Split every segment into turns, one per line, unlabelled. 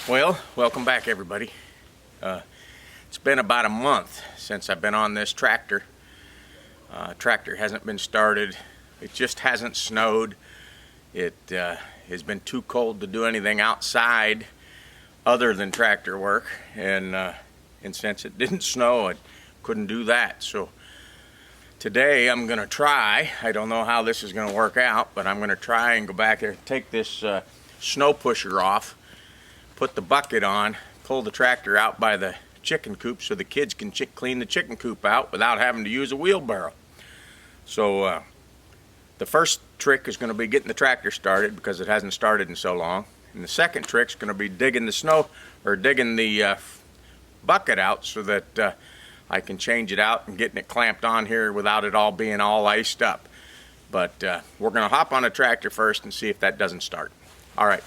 Well, welcome back everybody. It's been about a month since I've been on this tractor. Tractor hasn't been started. It just hasn't snowed. It has been too cold to do anything outside other than tractor work, and since it didn't snow, I couldn't do that. So today I'm gonna try. I don't know how this is gonna work out, but I'm gonna try and go back there, take this snow pusher off, put the bucket on, pull the tractor out by the chicken coop so the kids can clean the chicken coop out without having to use a wheelbarrow. So the first trick is going to be getting the tractor started because it hasn't started in so long. And the second trick is going to be digging the snow, or digging the bucket out so that I can change it out and getting it clamped on here without it all being all iced up. But we're going to hop on the tractor first and see if that doesn't start. All right.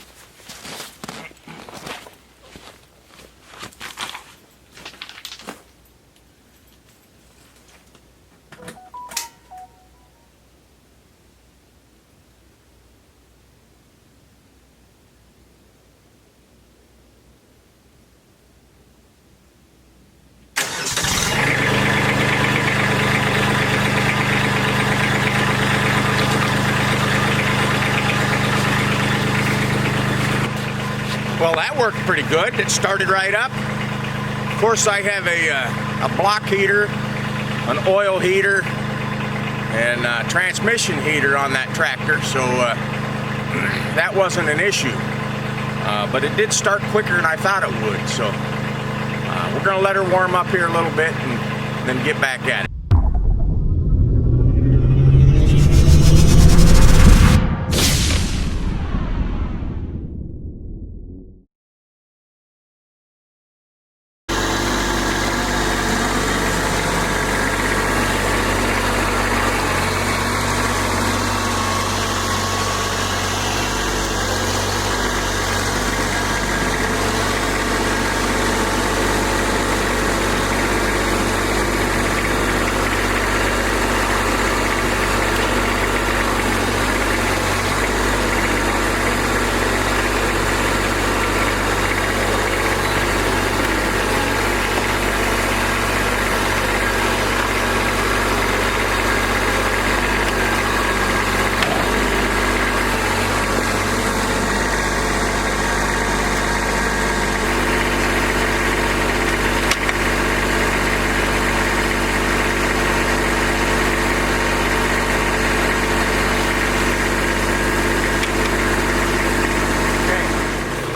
Well, that worked pretty good. It started right up. Of course, I have a block heater, an oil heater, and a transmission heater on that tractor, so that wasn't an issue. But it did start quicker than I thought it would, so we're going to let her warm up here a little bit and then get back at it.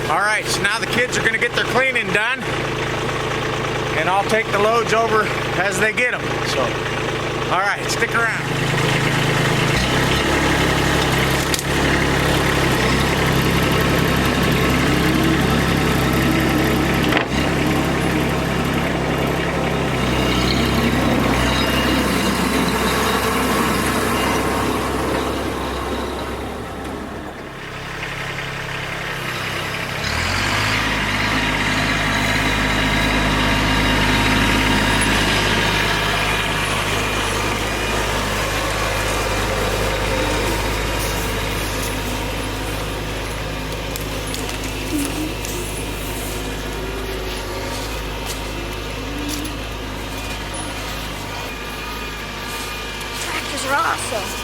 Alright, so now the kids are going to get their cleaning done, and I'll take the loads over as they get them. So, alright, stick around.
Tractors are awesome.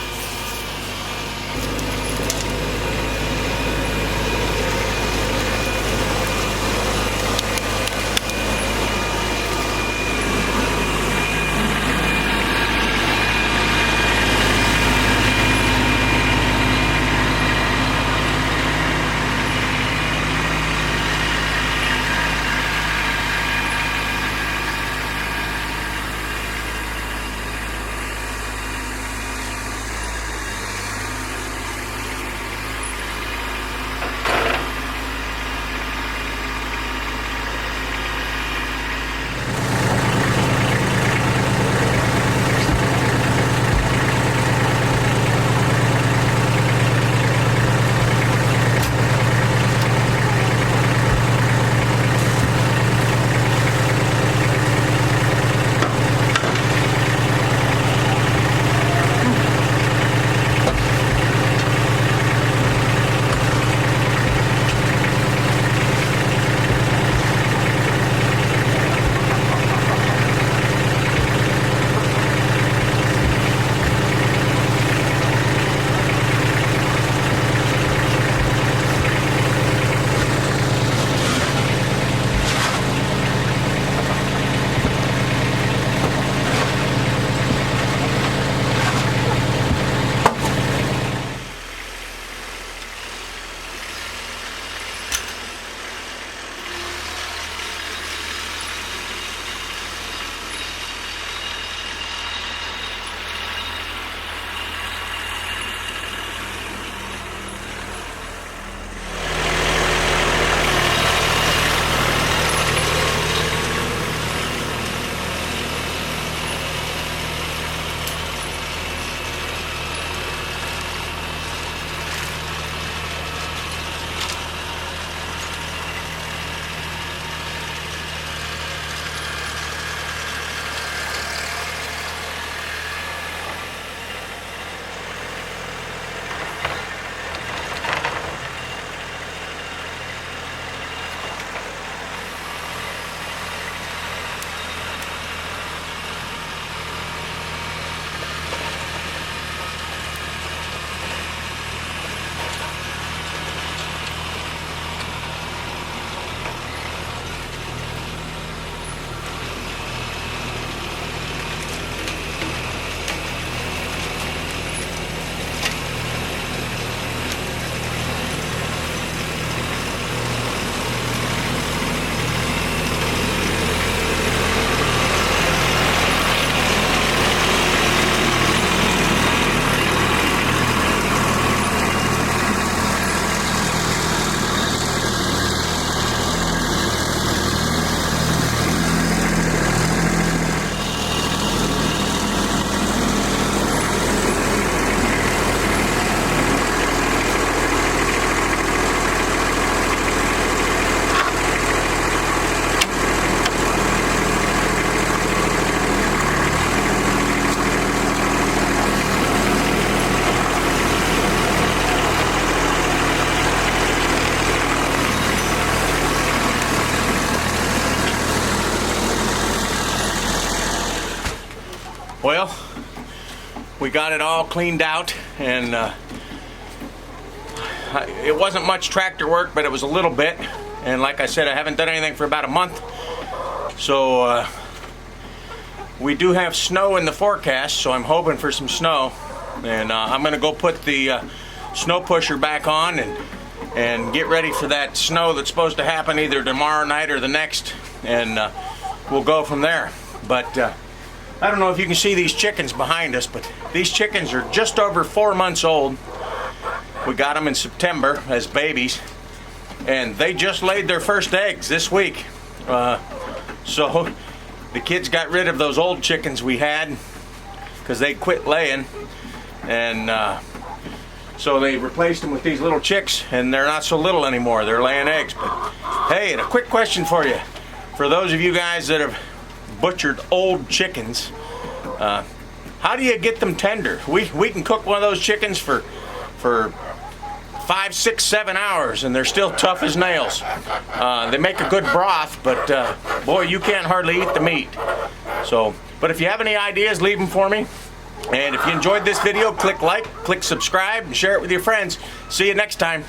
Well, we got it all cleaned out, and it wasn't much tractor work, but it was a little bit. And like I said, I haven't done anything for about a month. So we do have snow in the forecast, so I'm hoping for some snow. And I'm going to go put the snow pusher back on and get ready for that snow that's supposed to happen either tomorrow night or the next. And we'll go from there. But I don't know if you can see these chickens behind us, but these chickens are just over 4 months old. We got them in September as babies, and they just laid their first eggs this week. So the kids got rid of those old chickens we had because they quit laying, and so they replaced them with these little chicks, and they're not so little anymore. They're laying eggs. But hey, and a quick question for you. For those of you guys that have butchered old chickens, how do you get them tender? We can cook one of those chickens for 5, 6, 7 hours, and they're still tough as nails. They make a good broth, but boy, you can't hardly eat the meat. So, but if you have any ideas, leave them for me. And if you enjoyed this video, click like, click subscribe, and share it with your friends. See you next time.